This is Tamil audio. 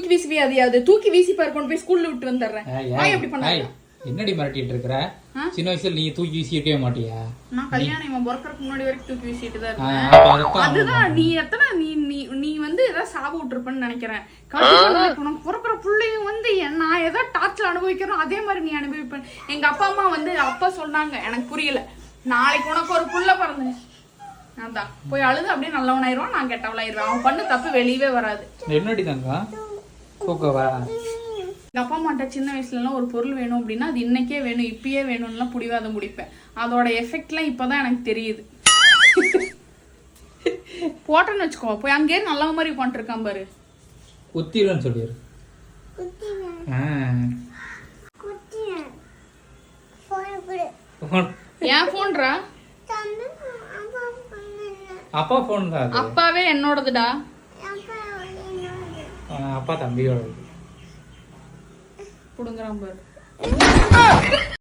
தூக்கி வீசி அதையாவது தூக்கி வீசி பாரு, கொண்டு போய் ஸ்கூல்ல விட்டு வந்துடுறேன். எப்படி பண்ண? என்னடி மிரட்டிட்டு இருக்கிற? சின்ன வயசுல நீ தூக்கி வீசி இருக்கவே மாட்டியா? நான் கல்யாணம் இவன் பிறக்கறதுக்கு முன்னாடி வரைக்கும் தூக்கி வீசிட்டு தான் இருக்கேன். அதுதான் நீ எத்தனை நீ வந்து ஏதாவது சாவு விட்டுருப்பன்னு நினைக்கிறேன். உனக்கு பிறக்கிற பிள்ளையும் வந்து நான் ஏதோ டார்ச்சர் அனுபவிக்கிறோம் அதே மாதிரி நீ அனுபவிப்பேன். எங்க அப்பா அம்மா வந்து அப்பா சொன்னாங்க, எனக்கு புரியல, நாளைக்கு உனக்கு ஒரு புள்ள பிறந்தேன் அதான் போய் அழுது அப்படியே நல்லவனாயிருவான், நான் கெட்டவளாயிருவேன். அவன் பண்ண தப்பு வெளியவே வராது. என்னடி தாங்க தூக்கவா? எங்க அப்பா அம்மாட்ட சின்ன வயசுலலாம் ஒரு பொருள் வேணும் அப்படின்னா அது இன்னைக்கே வேணும் இப்பயே வேணும்லாம் புடிவாதம் முடிப்பேன். அதோட எஃபெக்ட்லாம் இப்பதான் எனக்கு தெரியுது. போட்டோன்னு வச்சுக்கோ, போய் அங்கேயே நல்ல மாதிரி உட்காந்துருக்கான் பாரு. குத்திரன்னு சொல்லிடு. ஏன் போன்றா? அப்பா போன் தான். அப்பாவே என்னோடதுடா. அப்பா தம்பியோட புடுங்குறான் பாரு.